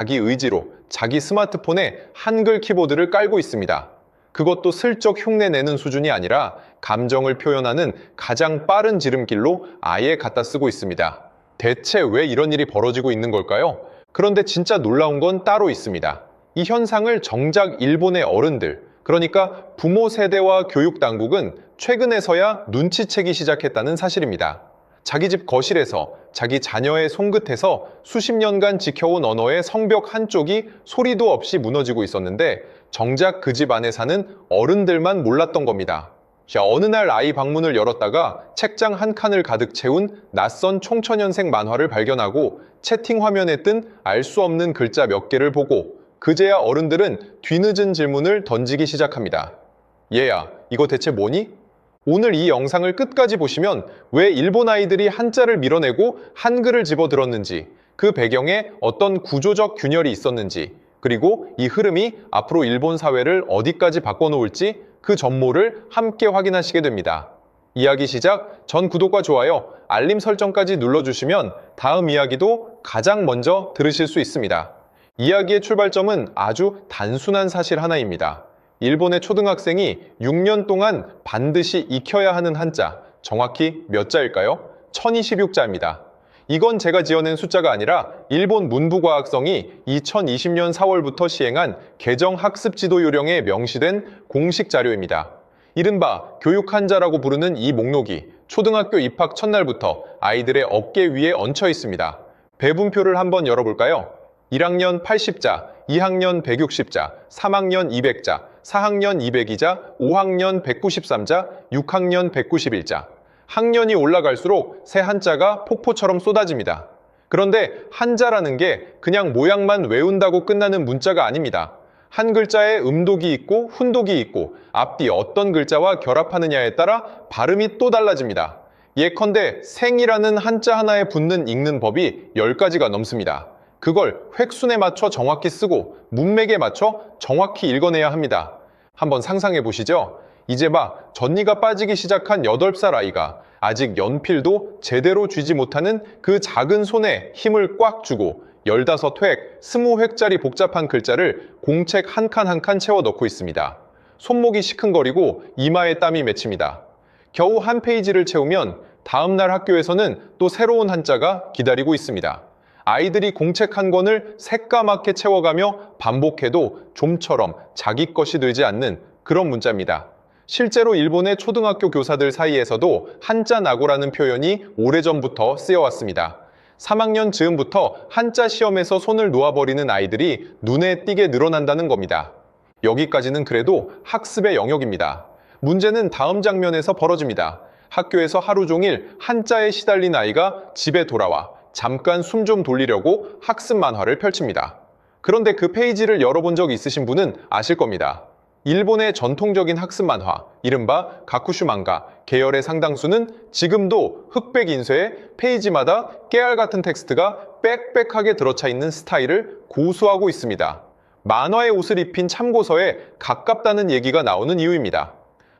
자기 의지로 자기 스마트폰에 한글 키보드를 깔고 있습니다. 그것도 슬쩍 흉내내는 수준이 아니라 감정을 표현하는 가장 빠른 지름길로 아예 갖다 쓰고 있습니다. 대체 왜 이런 일이 벌어지고 있는 걸까요? 그런데 진짜 놀라운 건 따로 있습니다. 이 현상을 정작 일본의 어른들, 그러니까 부모 세대와 교육 당국은 최근에서야 눈치채기 시작했다는 사실입니다. 자기 집 거실에서 자기 자녀의 손끝에서 수십 년간 지켜온 언어의 성벽 한쪽이 소리도 없이 무너지고 있었는데 정작 그 집 안에 사는 어른들만 몰랐던 겁니다. 자, 어느 날 아이 방문을 열었다가 책장 한 칸을 가득 채운 낯선 총천연색 만화를 발견하고 채팅 화면에 뜬 알 수 없는 글자 몇 개를 보고 그제야 어른들은 뒤늦은 질문을 던지기 시작합니다. 얘야, 이거 대체 뭐니? 오늘 이 영상을 끝까지 보시면 왜 일본 아이들이 한자를 밀어내고 한글을 집어들었는지, 그 배경에 어떤 구조적 균열이 있었는지, 그리고 이 흐름이 앞으로 일본 사회를 어디까지 바꿔놓을지 그 전모를 함께 확인하시게 됩니다. 이야기 시작 전 구독과 좋아요, 알림 설정까지 눌러주시면 다음 이야기도 가장 먼저 들으실 수 있습니다. 이야기의 출발점은 아주 단순한 사실 하나입니다. 일본의 초등학생이 6년 동안 반드시 익혀야 하는 한자, 정확히 몇 자일까요? 1026자입니다. 이건 제가 지어낸 숫자가 아니라 일본 문부과학성이 2020년 4월부터 시행한 개정 학습 지도 요령에 명시된 공식 자료입니다. 이른바 교육 한자라고 부르는 이 목록이 초등학교 입학 첫날부터 아이들의 어깨 위에 얹혀 있습니다. 배분표를 한번 열어볼까요? 1학년 80자, 2학년 160자, 3학년 200자, 4학년 202자, 5학년 193자, 6학년 191자. 학년이 올라갈수록 새 한자가 폭포처럼 쏟아집니다. 그런데 한자라는 게 그냥 모양만 외운다고 끝나는 문자가 아닙니다. 한 글자에 음독이 있고 훈독이 있고 앞뒤 어떤 글자와 결합하느냐에 따라 발음이 또 달라집니다. 예컨대 생이라는 한자 하나에 붙는 읽는 법이 10가지가 넘습니다. 그걸 획순에 맞춰 정확히 쓰고 문맥에 맞춰 정확히 읽어내야 합니다. 한번 상상해 보시죠. 이제 막 전니가 빠지기 시작한 8살 아이가 아직 연필도 제대로 쥐지 못하는 그 작은 손에 힘을 꽉 주고 15획, 20획짜리 복잡한 글자를 공책 한 칸 한 칸 채워 넣고 있습니다. 손목이 시큰거리고 이마에 땀이 맺힙니다. 겨우 한 페이지를 채우면 다음날 학교에서는 또 새로운 한자가 기다리고 있습니다. 아이들이 공책 한 권을 새까맣게 채워가며 반복해도 좀처럼 자기 것이 되지 않는 그런 문자입니다. 실제로 일본의 초등학교 교사들 사이에서도 한자 낙오라는 표현이 오래전부터 쓰여왔습니다. 3학년 즈음부터 한자 시험에서 손을 놓아버리는 아이들이 눈에 띄게 늘어난다는 겁니다. 여기까지는 그래도 학습의 영역입니다. 문제는 다음 장면에서 벌어집니다. 학교에서 하루 종일 한자에 시달린 아이가 집에 돌아와 잠깐 숨 좀 돌리려고 학습 만화를 펼칩니다. 그런데 그 페이지를 열어본 적 있으신 분은 아실 겁니다. 일본의 전통적인 학습 만화, 이른바 가쿠슈 망가 계열의 상당수는 지금도 흑백 인쇄에 페이지마다 깨알 같은 텍스트가 빽빽하게 들어차 있는 스타일을 고수하고 있습니다. 만화의 옷을 입힌 참고서에 가깝다는 얘기가 나오는 이유입니다.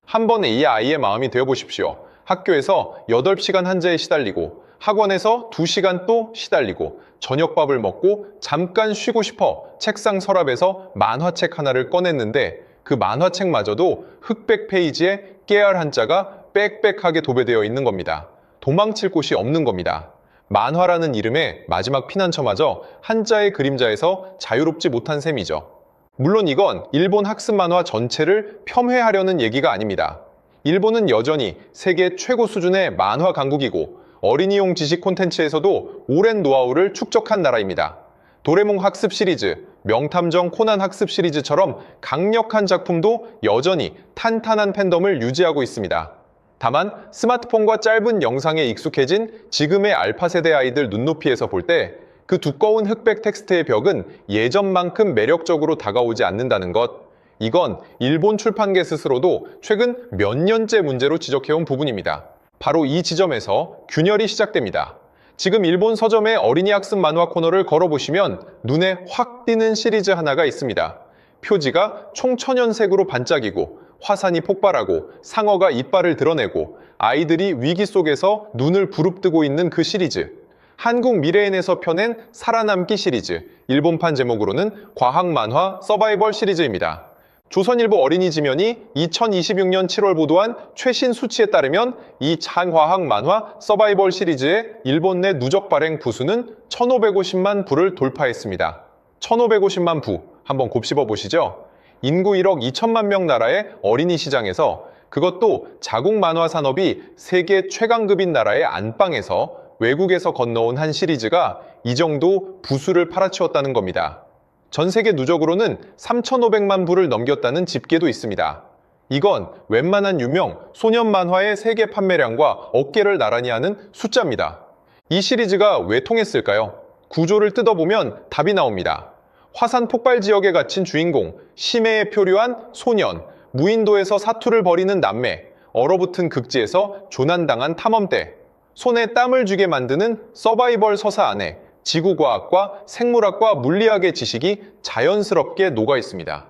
한 번에 이 아이의 마음이 되어보십시오. 학교에서 8시간 한자에 시달리고 학원에서 2시간 또 시달리고 저녁밥을 먹고 잠깐 쉬고 싶어 책상 서랍에서 만화책 하나를 꺼냈는데 그 만화책마저도 흑백 페이지에 깨알 한자가 빽빽하게 도배되어 있는 겁니다. 도망칠 곳이 없는 겁니다. 만화라는 이름의 마지막 피난처마저 한자의 그림자에서 자유롭지 못한 셈이죠. 물론 이건 일본 학습 만화 전체를 폄훼하려는 얘기가 아닙니다. 일본은 여전히 세계 최고 수준의 만화 강국이고 어린이용 지식 콘텐츠에서도 오랜 노하우를 축적한 나라입니다. 도레몽 학습 시리즈, 명탐정 코난 학습 시리즈처럼 강력한 작품도 여전히 탄탄한 팬덤을 유지하고 있습니다. 다만 스마트폰과 짧은 영상에 익숙해진 지금의 알파 세대 아이들 눈높이에서 볼 때 그 두꺼운 흑백 텍스트의 벽은 예전만큼 매력적으로 다가오지 않는다는 것, 이건 일본 출판계 스스로도 최근 몇 년째 문제로 지적해온 부분입니다. 바로 이 지점에서 균열이 시작됩니다. 지금 일본 서점의 어린이 학습 만화 코너를 걸어보시면 눈에 확 띄는 시리즈 하나가 있습니다. 표지가 총천연색으로 반짝이고 화산이 폭발하고 상어가 이빨을 드러내고 아이들이 위기 속에서 눈을 부릅뜨고 있는 그 시리즈. 한국 미래엔에서 펴낸 살아남기 시리즈, 일본판 제목으로는 과학 만화 서바이벌 시리즈입니다. 조선일보 어린이지면이 2026년 7월 보도한 최신 수치에 따르면 이 장과학 만화 서바이벌 시리즈의 일본 내 누적 발행 부수는 1,550만 부를 돌파했습니다. 1,550만 부, 한번 곱씹어 보시죠. 인구 1억 2천만 명 나라의 어린이 시장에서, 그것도 자국 만화 산업이 세계 최강급인 나라의 안방에서 외국에서 건너온 한 시리즈가 이 정도 부수를 팔아치웠다는 겁니다. 전 세계 누적으로는 3,500만 부를 넘겼다는 집계도 있습니다. 이건 웬만한 유명 소년 만화의 세계 판매량과 어깨를 나란히 하는 숫자입니다. 이 시리즈가 왜 통했을까요? 구조를 뜯어보면 답이 나옵니다. 화산 폭발 지역에 갇힌 주인공, 심해에 표류한 소년, 무인도에서 사투를 벌이는 남매, 얼어붙은 극지에서 조난당한 탐험대, 손에 땀을 쥐게 만드는 서바이벌 서사 안에 지구과학과 생물학과 물리학의 지식이 자연스럽게 녹아 있습니다.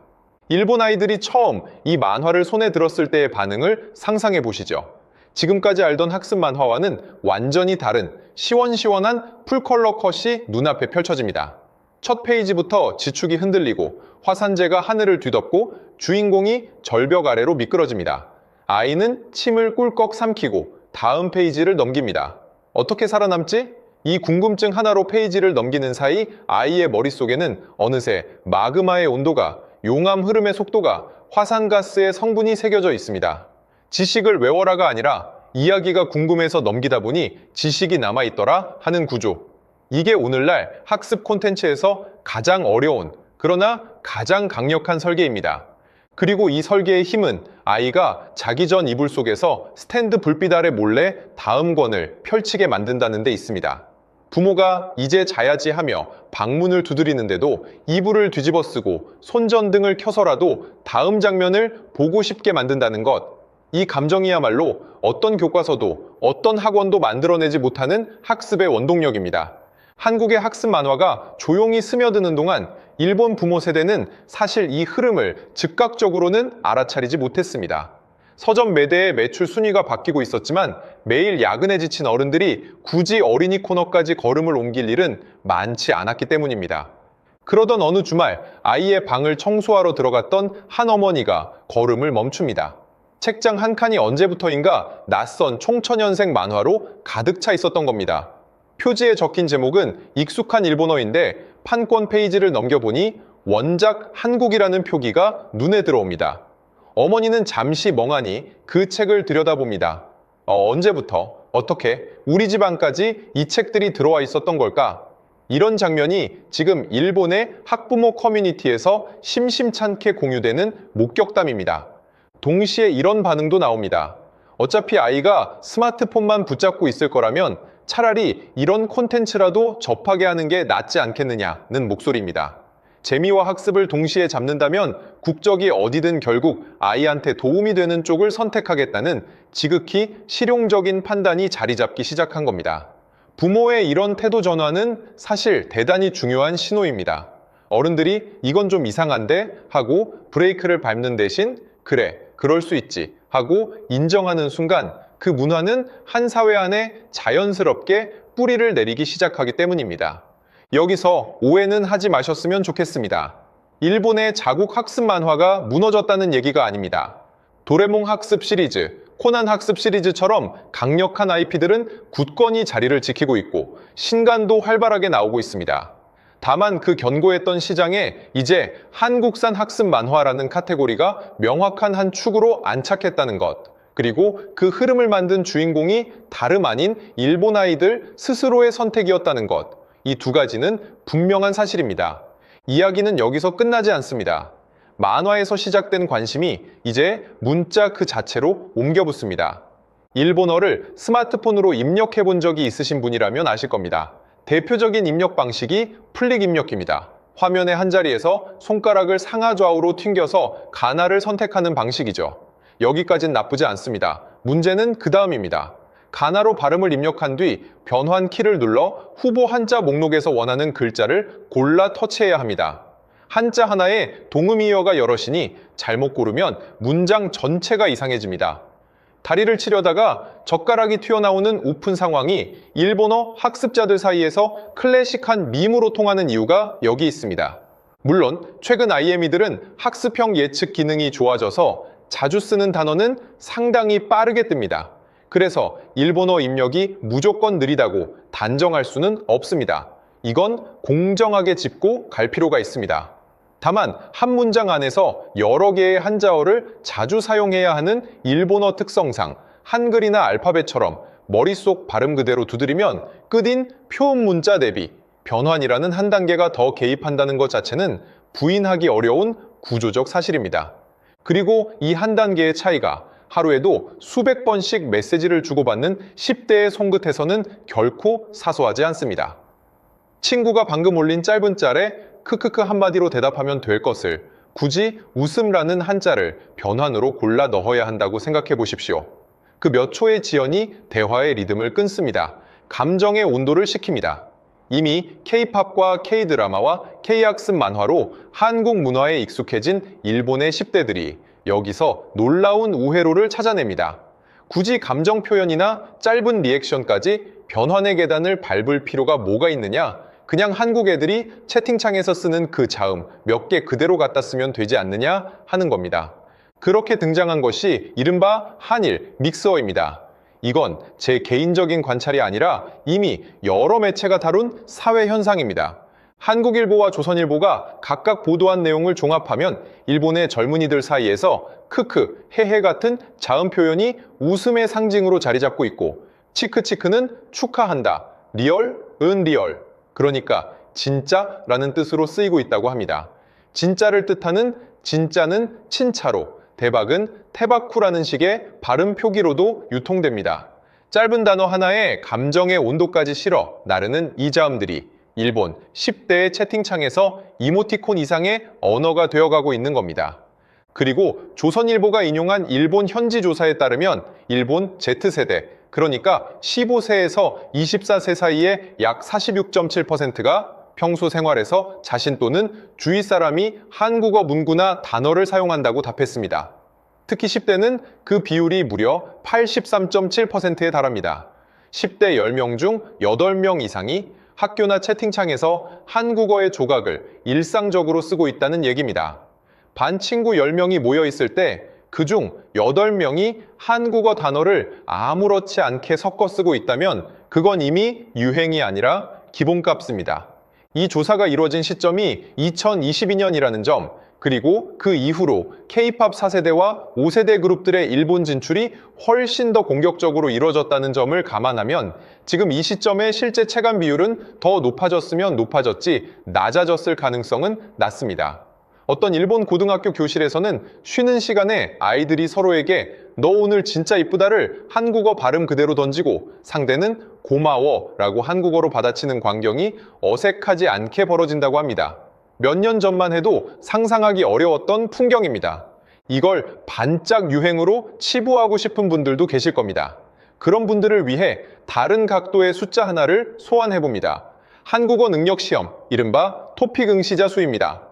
일본 아이들이 처음 이 만화를 손에 들었을 때의 반응을 상상해 보시죠. 지금까지 알던 학습 만화와는 완전히 다른 시원시원한 풀컬러 컷이 눈앞에 펼쳐집니다. 첫 페이지부터 지축이 흔들리고 화산재가 하늘을 뒤덮고 주인공이 절벽 아래로 미끄러집니다. 아이는 침을 꿀꺽 삼키고 다음 페이지를 넘깁니다. 어떻게 살아남지? 이 궁금증 하나로 페이지를 넘기는 사이 아이의 머릿속에는 어느새 마그마의 온도가, 용암 흐름의 속도가, 화산가스의 성분이 새겨져 있습니다. 지식을 외워라가 아니라 이야기가 궁금해서 넘기다 보니 지식이 남아있더라 하는 구조. 이게 오늘날 학습 콘텐츠에서 가장 어려운, 그러나 가장 강력한 설계입니다. 그리고 이 설계의 힘은 아이가 자기 전 이불 속에서 스탠드 불빛 아래 몰래 다음 권을 펼치게 만든다는 데 있습니다. 부모가 이제 자야지 하며 방문을 두드리는데도 이불을 뒤집어 쓰고 손전등을 켜서라도 다음 장면을 보고 싶게 만든다는 것. 이 감정이야말로 어떤 교과서도 어떤 학원도 만들어내지 못하는 학습의 원동력입니다. 한국의 학습 만화가 조용히 스며드는 동안 일본 부모 세대는 사실 이 흐름을 즉각적으로는 알아차리지 못했습니다. 서점 매대의 매출 순위가 바뀌고 있었지만 매일 야근에 지친 어른들이 굳이 어린이 코너까지 걸음을 옮길 일은 많지 않았기 때문입니다. 그러던 어느 주말 아이의 방을 청소하러 들어갔던 한 어머니가 걸음을 멈춥니다. 책장 한 칸이 언제부터인가 낯선 총천연색 만화로 가득 차 있었던 겁니다. 표지에 적힌 제목은 익숙한 일본어인데 판권 페이지를 넘겨보니 원작 한국이라는 표기가 눈에 들어옵니다. 어머니는 잠시 멍하니 그 책을 들여다봅니다. 언제부터, 어떻게, 우리 집 안까지 이 책들이 들어와 있었던 걸까? 이런 장면이 지금 일본의 학부모 커뮤니티에서 심심찮게 공유되는 목격담입니다. 동시에 이런 반응도 나옵니다. 어차피 아이가 스마트폰만 붙잡고 있을 거라면 차라리 이런 콘텐츠라도 접하게 하는 게 낫지 않겠느냐는 목소리입니다. 재미와 학습을 동시에 잡는다면 국적이 어디든 결국 아이한테 도움이 되는 쪽을 선택하겠다는 지극히 실용적인 판단이 자리 잡기 시작한 겁니다. 부모의 이런 태도 전환은 사실 대단히 중요한 신호입니다. 어른들이 이건 좀 이상한데 하고 브레이크를 밟는 대신 그래, 그럴 수 있지 하고 인정하는 순간 그 문화는 한 사회 안에 자연스럽게 뿌리를 내리기 시작하기 때문입니다. 여기서 오해는 하지 마셨으면 좋겠습니다. 일본의 자국 학습 만화가 무너졌다는 얘기가 아닙니다. 도레몽 학습 시리즈, 코난 학습 시리즈처럼 강력한 IP들은 굳건히 자리를 지키고 있고 신간도 활발하게 나오고 있습니다. 다만 그 견고했던 시장에 이제 한국산 학습 만화라는 카테고리가 명확한 한 축으로 안착했다는 것. 그리고 그 흐름을 만든 주인공이 다름 아닌 일본 아이들 스스로의 선택이었다는 것. 이 두 가지는 분명한 사실입니다. 이야기는 여기서 끝나지 않습니다. 만화에서 시작된 관심이 이제 문자 그 자체로 옮겨붙습니다. 일본어를 스마트폰으로 입력해 본 적이 있으신 분이라면 아실 겁니다. 대표적인 입력 방식이 플릭 입력기입니다. 화면의 한 자리에서 손가락을 상하좌우로 튕겨서 가나를 선택하는 방식이죠. 여기까진 나쁘지 않습니다. 문제는 그 다음입니다. 가나로 발음을 입력한 뒤 변환 키를 눌러 후보 한자 목록에서 원하는 글자를 골라 터치해야 합니다. 한자 하나에 동음이어가 여럿이니 잘못 고르면 문장 전체가 이상해집니다. 다리를 치려다가 젓가락이 튀어나오는 우픈 상황이 일본어 학습자들 사이에서 클래식한 밈으로 통하는 이유가 여기 있습니다. 물론 최근 IME들은 학습형 예측 기능이 좋아져서 자주 쓰는 단어는 상당히 빠르게 뜹니다. 그래서 일본어 입력이 무조건 느리다고 단정할 수는 없습니다. 이건 공정하게 짚고 갈 필요가 있습니다. 다만 한 문장 안에서 여러 개의 한자어를 자주 사용해야 하는 일본어 특성상 한글이나 알파벳처럼 머릿속 발음 그대로 두드리면 끝인 표음 문자 대비 변환이라는 한 단계가 더 개입한다는 것 자체는 부인하기 어려운 구조적 사실입니다. 그리고 이 한 단계의 차이가 하루에도 수백 번씩 메시지를 주고받는 10대의 손끝에서는 결코 사소하지 않습니다. 친구가 방금 올린 짧은 짤에 크크크 한마디로 대답하면 될 것을 굳이 웃음라는 한자를 변환으로 골라 넣어야 한다고 생각해 보십시오. 그 몇 초의 지연이 대화의 리듬을 끊습니다. 감정의 온도를 식힙니다. 이미 K-팝과 K-드라마와 K-학습 만화로 한국 문화에 익숙해진 일본의 10대들이 여기서 놀라운 우회로를 찾아냅니다. 굳이 감정 표현이나 짧은 리액션까지 변환의 계단을 밟을 필요가 뭐가 있느냐? 그냥 한국 애들이 채팅창에서 쓰는 그 자음 몇 개 그대로 갖다 쓰면 되지 않느냐 하는 겁니다. 그렇게 등장한 것이 이른바 한일 믹스어입니다. 이건 제 개인적인 관찰이 아니라 이미 여러 매체가 다룬 사회 현상입니다. 한국일보와 조선일보가 각각 보도한 내용을 종합하면 일본의 젊은이들 사이에서 크크, 헤헤 같은 자음 표현이 웃음의 상징으로 자리 잡고 있고 치크치크는 축하한다, 리얼, 은리얼, 그러니까 진짜라는 뜻으로 쓰이고 있다고 합니다. 진짜를 뜻하는 진짜는 친차로, 대박은 테바쿠라는 식의 발음 표기로도 유통됩니다. 짧은 단어 하나에 감정의 온도까지 실어 나르는 이 자음들이 일본 10대의 채팅창에서 이모티콘 이상의 언어가 되어가고 있는 겁니다. 그리고 조선일보가 인용한 일본 현지 조사에 따르면 일본 Z세대, 그러니까 15세에서 24세 사이의 약 46.7%가 평소 생활에서 자신 또는 주위 사람이 한국어 문구나 단어를 사용한다고 답했습니다. 특히 10대는 그 비율이 무려 83.7%에 달합니다. 10대 10명 중 8명 이상이 학교나 채팅창에서 한국어의 조각을 일상적으로 쓰고 있다는 얘기입니다. 반 친구 10명이 모여 있을 때 그중 8명이 한국어 단어를 아무렇지 않게 섞어 쓰고 있다면 그건 이미 유행이 아니라 기본값입니다. 이 조사가 이루어진 시점이 2022년이라는 점, 그리고 그 이후로 K-팝 4세대와 5세대 그룹들의 일본 진출이 훨씬 더 공격적으로 이루어졌다는 점을 감안하면 지금 이 시점의 실제 체감 비율은 더 높아졌으면 높아졌지 낮아졌을 가능성은 낮습니다. 어떤 일본 고등학교 교실에서는 쉬는 시간에 아이들이 서로에게 너 오늘 진짜 이쁘다를 한국어 발음 그대로 던지고 상대는 고마워 라고 한국어로 받아치는 광경이 어색하지 않게 벌어진다고 합니다. 몇 년 전만 해도 상상하기 어려웠던 풍경입니다. 이걸 반짝 유행으로 치부하고 싶은 분들도 계실 겁니다. 그런 분들을 위해 다른 각도의 숫자 하나를 소환해봅니다. 한국어 능력시험, 이른바 토픽 응시자 수입니다.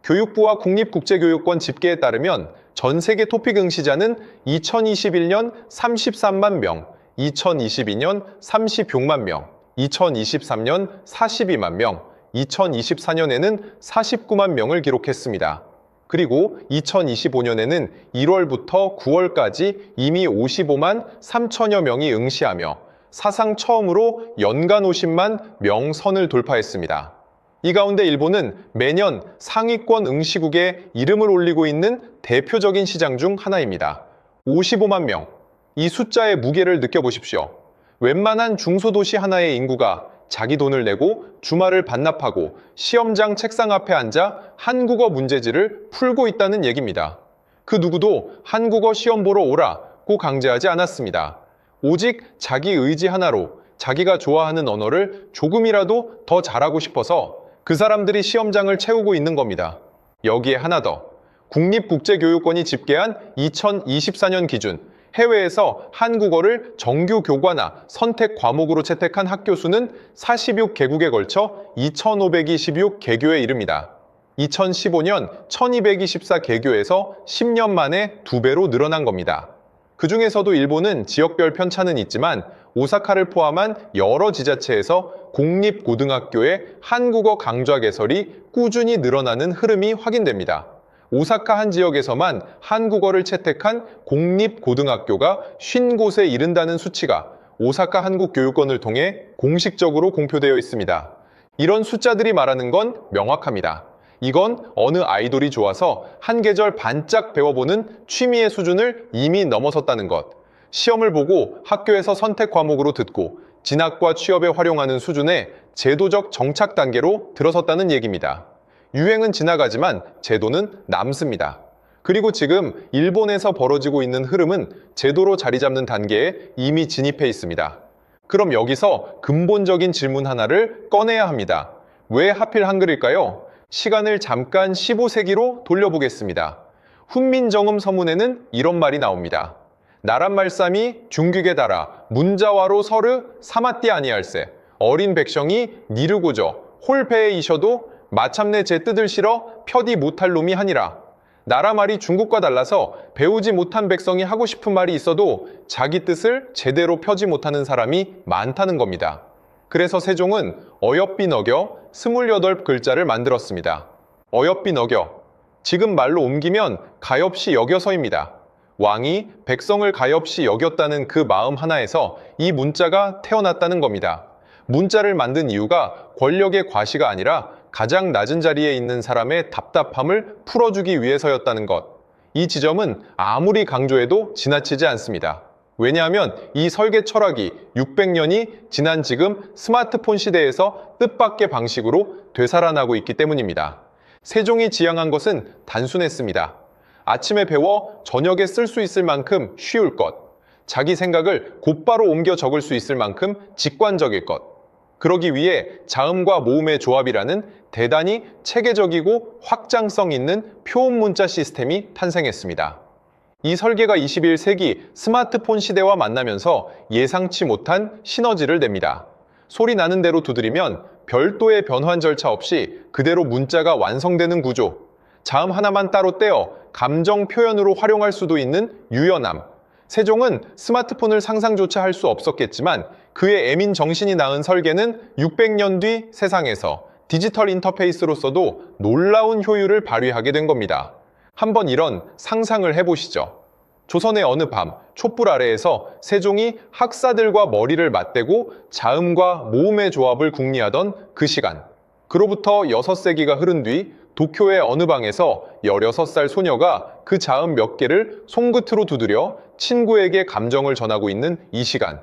교육부와 국립국제교육원 집계에 따르면 전 세계 토픽 응시자는 2021년 33만 명, 2022년 36만 명, 2023년 42만 명, 2024년에는 49만 명을 기록했습니다. 그리고 2025년에는 1월부터 9월까지 이미 55만 3천여 명이 응시하며 사상 처음으로 연간 50만 명 선을 돌파했습니다. 이 가운데 일본은 매년 상위권 응시국에 이름을 올리고 있는 대표적인 시장 중 하나입니다. 55만 명. 이 숫자의 무게를 느껴보십시오. 웬만한 중소도시 하나의 인구가 자기 돈을 내고 주말을 반납하고 시험장 책상 앞에 앉아 한국어 문제지를 풀고 있다는 얘기입니다. 그 누구도 한국어 시험 보러 오라고 강제하지 않았습니다. 오직 자기 의지 하나로 자기가 좋아하는 언어를 조금이라도 더 잘하고 싶어서 그 사람들이 시험장을 채우고 있는 겁니다. 여기에 하나 더. 국립국제교육원이 집계한 2024년 기준 해외에서 한국어를 정규 교과나 선택 과목으로 채택한 학교 수는 46개국에 걸쳐 2,526개교에 이릅니다. 2015년 1,224개교에서 10년 만에 2배로 늘어난 겁니다. 그 중에서도 일본은 지역별 편차는 있지만 오사카를 포함한 여러 지자체에서 공립고등학교의 한국어 강좌 개설이 꾸준히 늘어나는 흐름이 확인됩니다. 오사카 한 지역에서만 한국어를 채택한 공립고등학교가 50곳에 이른다는 수치가 오사카 한국교육원을 통해 공식적으로 공표되어 있습니다. 이런 숫자들이 말하는 건 명확합니다. 이건 어느 아이돌이 좋아서 한 계절 반짝 배워보는 취미의 수준을 이미 넘어섰다는 것. 시험을 보고 학교에서 선택 과목으로 듣고 진학과 취업에 활용하는 수준의 제도적 정착 단계로 들어섰다는 얘기입니다. 유행은 지나가지만 제도는 남습니다. 그리고 지금 일본에서 벌어지고 있는 흐름은 제도로 자리 잡는 단계에 이미 진입해 있습니다. 그럼 여기서 근본적인 질문 하나를 꺼내야 합니다. 왜 하필 한글일까요? 시간을 잠깐 15세기로 돌려보겠습니다. 훈민정음 서문에는 이런 말이 나옵니다. 나란 말씀이 중국에 달아 문자와로 서르 사마띠 아니할세 어린 백성이 니르고저 홀배에 이셔도 마참내 제 뜻을 실어 펴디 못할 놈이 하니라. 나라 말이 중국과 달라서 배우지 못한 백성이 하고 싶은 말이 있어도 자기 뜻을 제대로 펴지 못하는 사람이 많다는 겁니다. 그래서 세종은 어여삐 너겨 28글자를 만들었습니다. 어여삐 너겨. 지금 말로 옮기면 가엾이 여겨서입니다. 왕이 백성을 가엾이 여겼다는 그 마음 하나에서 이 문자가 태어났다는 겁니다. 문자를 만든 이유가 권력의 과시가 아니라 가장 낮은 자리에 있는 사람의 답답함을 풀어주기 위해서였다는 것. 이 지점은 아무리 강조해도 지나치지 않습니다. 왜냐하면 이 설계 철학이 600년이 지난 지금 스마트폰 시대에서 뜻밖의 방식으로 되살아나고 있기 때문입니다. 세종이 지향한 것은 단순했습니다. 아침에 배워 저녁에 쓸 수 있을 만큼 쉬울 것. 자기 생각을 곧바로 옮겨 적을 수 있을 만큼 직관적일 것. 그러기 위해 자음과 모음의 조합이라는 대단히 체계적이고 확장성 있는 표음 문자 시스템이 탄생했습니다. 이 설계가 21세기 스마트폰 시대와 만나면서 예상치 못한 시너지를 냅니다. 소리 나는 대로 두드리면 별도의 변환 절차 없이 그대로 문자가 완성되는 구조, 자음 하나만 따로 떼어 감정 표현으로 활용할 수도 있는 유연함. 세종은 스마트폰을 상상조차 할 수 없었겠지만 그의 애민 정신이 낳은 설계는 600년 뒤 세상에서 디지털 인터페이스로서도 놀라운 효율을 발휘하게 된 겁니다. 한번 이런 상상을 해보시죠. 조선의 어느 밤 촛불 아래에서 세종이 학사들과 머리를 맞대고 자음과 모음의 조합을 궁리하던 그 시간. 그로부터 6세기가 흐른 뒤 도쿄의 어느 방에서 16살 소녀가 그 자음 몇 개를 손끝으로 두드려 친구에게 감정을 전하고 있는 이 시간.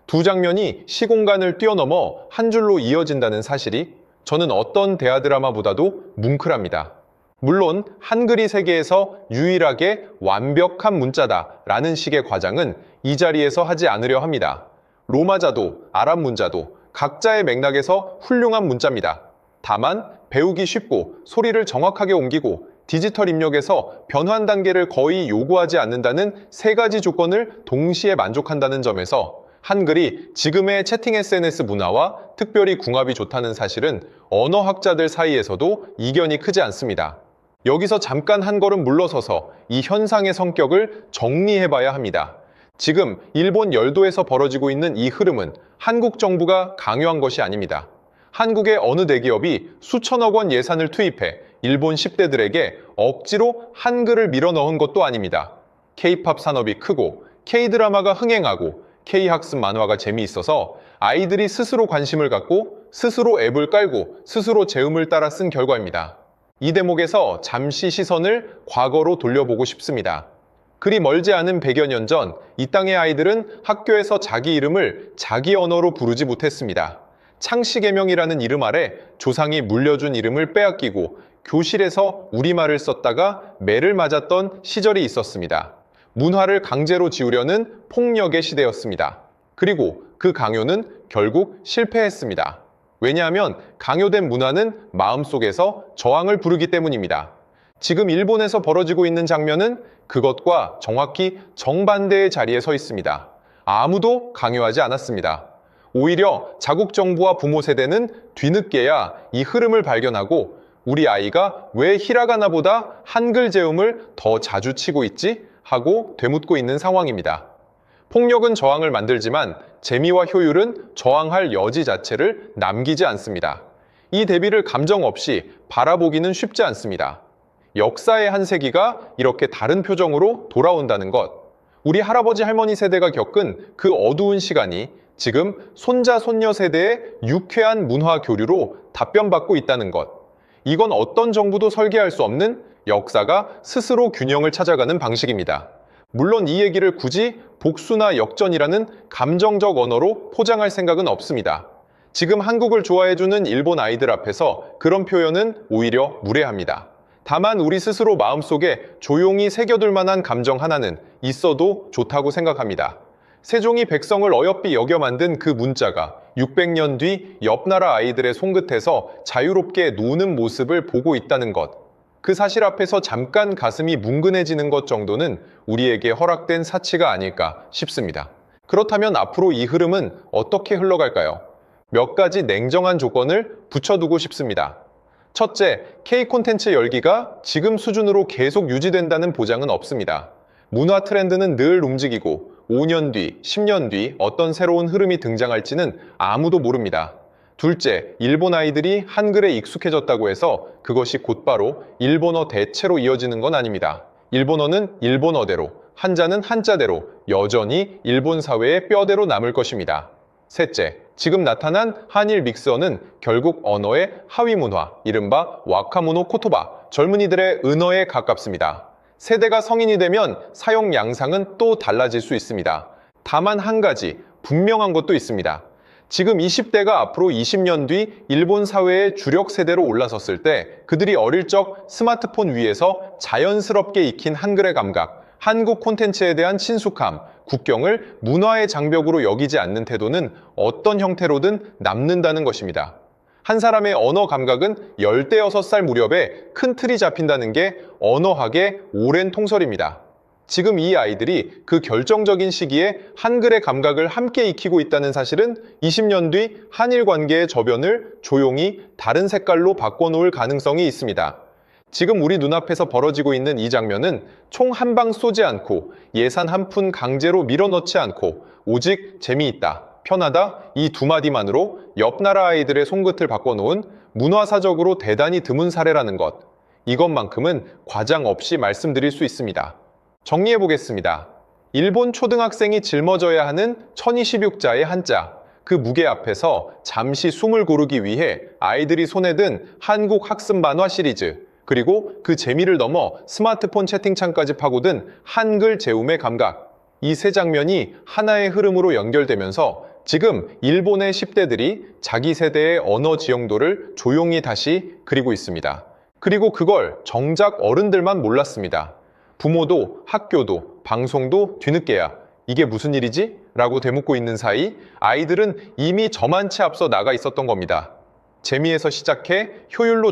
두 장면이 시공간을 뛰어넘어 한 줄로 이어진다는 사실이 저는 어떤 대하드라마보다도 뭉클합니다. 물론 한글이 세계에서 유일하게 완벽한 문자다라는 식의 과장은 이 자리에서 하지 않으려 합니다. 로마자도 아랍 문자도 각자의 맥락에서 훌륭한 문자입니다. 다만 배우기 쉽고 소리를 정확하게 옮기고 디지털 입력에서 변환 단계를 거의 요구하지 않는다는 세 가지 조건을 동시에 만족한다는 점에서 한글이 지금의 채팅 SNS 문화와 특별히 궁합이 좋다는 사실은 언어학자들 사이에서도 이견이 크지 않습니다. 여기서 잠깐 한 걸음 물러서서 이 현상의 성격을 정리해봐야 합니다. 지금 일본 열도에서 벌어지고 있는 이 흐름은 한국 정부가 강요한 것이 아닙니다. 한국의 어느 대기업이 수천억 원 예산을 투입해 일본 10대들에게 억지로 한글을 밀어넣은 것도 아닙니다. K-팝 산업이 크고 K-드라마가 흥행하고 K-학습 만화가 재미있어서 아이들이 스스로 관심을 갖고 스스로 앱을 깔고 스스로 제음을 따라 쓴 결과입니다. 이 대목에서 잠시 시선을 과거로 돌려보고 싶습니다. 그리 멀지 않은 100여 년 전 이 땅의 아이들은 학교에서 자기 이름을 자기 언어로 부르지 못했습니다. 창씨개명이라는 이름 아래 조상이 물려준 이름을 빼앗기고 교실에서 우리말을 썼다가 매를 맞았던 시절이 있었습니다. 문화를 강제로 지우려는 폭력의 시대였습니다. 그리고 그 강요는 결국 실패했습니다. 왜냐하면 강요된 문화는 마음속에서 저항을 부르기 때문입니다. 지금 일본에서 벌어지고 있는 장면은 그것과 정확히 정반대의 자리에 서 있습니다. 아무도 강요하지 않았습니다. 오히려 자국 정부와 부모 세대는 뒤늦게야 이 흐름을 발견하고 우리 아이가 왜 히라가나보다 한글 제음을 더 자주 치고 있지? 하고 되묻고 있는 상황입니다. 폭력은 저항을 만들지만 재미와 효율은 저항할 여지 자체를 남기지 않습니다. 이 대비를 감정 없이 바라보기는 쉽지 않습니다. 역사의 한 세기가 이렇게 다른 표정으로 돌아온다는 것, 우리 할아버지 할머니 세대가 겪은 그 어두운 시간이 지금 손자 손녀 세대의 유쾌한 문화 교류로 답변받고 있다는 것, 이건 어떤 정부도 설계할 수 없는 역사가 스스로 균형을 찾아가는 방식입니다. 물론 이 얘기를 굳이 복수나 역전이라는 감정적 언어로 포장할 생각은 없습니다. 지금 한국을 좋아해주는 일본 아이들 앞에서 그런 표현은 오히려 무례합니다. 다만 우리 스스로 마음속에 조용히 새겨둘 만한 감정 하나는 있어도 좋다고 생각합니다. 세종이 백성을 어여삐 여겨 만든 그 문자가 600년 뒤 옆나라 아이들의 손끝에서 자유롭게 노는 모습을 보고 있다는 것. 그 사실 앞에서 잠깐 가슴이 뭉근해지는 것 정도는 우리에게 허락된 사치가 아닐까 싶습니다. 그렇다면 앞으로 이 흐름은 어떻게 흘러갈까요? 몇 가지 냉정한 조건을 붙여두고 싶습니다. 첫째, K 콘텐츠 열기가 지금 수준으로 계속 유지된다는 보장은 없습니다. 문화 트렌드는 늘 움직이고 5년 뒤, 10년 뒤 어떤 새로운 흐름이 등장할지는 아무도 모릅니다. 둘째, 일본 아이들이 한글에 익숙해졌다고 해서 그것이 곧바로 일본어 대체로 이어지는 건 아닙니다. 일본어는 일본어대로, 한자는 한자대로 여전히 일본 사회의 뼈대로 남을 것입니다. 셋째, 지금 나타난 한일 믹스어는 결국 언어의 하위 문화, 이른바 와카모노 코토바, 젊은이들의 은어에 가깝습니다. 세대가 성인이 되면 사용 양상은 또 달라질 수 있습니다. 다만 한 가지 분명한 것도 있습니다. 지금 20대가 앞으로 20년 뒤 일본 사회의 주력 세대로 올라섰을 때 그들이 어릴 적 스마트폰 위에서 자연스럽게 익힌 한글의 감각, 한국 콘텐츠에 대한 친숙함, 국경을 문화의 장벽으로 여기지 않는 태도는 어떤 형태로든 남는다는 것입니다. 한 사람의 언어 감각은 16살 무렵에 큰 틀이 잡힌다는 게 언어학의 오랜 통설입니다. 지금 이 아이들이 그 결정적인 시기에 한글의 감각을 함께 익히고 있다는 사실은 20년 뒤 한일 관계의 저변을 조용히 다른 색깔로 바꿔놓을 가능성이 있습니다. 지금 우리 눈앞에서 벌어지고 있는 이 장면은 총 한 방 쏘지 않고 예산 한 푼 강제로 밀어넣지 않고 오직 재미있다, 편하다 이 두 마디만으로 옆 나라 아이들의 손끝을 바꿔놓은 문화사적으로 대단히 드문 사례라는 것. 이것만큼은 과장 없이 말씀드릴 수 있습니다. 정리해 보겠습니다. 일본 초등학생이 짊어져야 하는 1026자의 한자, 그 무게 앞에서 잠시 숨을 고르기 위해 아이들이 손에 든 한국 학습 만화 시리즈, 그리고 그 재미를 넘어 스마트폰 채팅창까지 파고든 한글 재움의 감각, 이 세 장면이 하나의 흐름으로 연결되면서 지금 일본의 10대들이 자기 세대의 언어 지형도를 조용히 다시 그리고 있습니다. 그리고 그걸 정작 어른들만 몰랐습니다. 부모도 학교도 방송도 뒤늦게야 이게 무슨 일이지? 라고 되묻고 있는 사이 아이들은 이미 저만치 앞서 나가 있었던 겁니다. 재미에서 시작해 효율로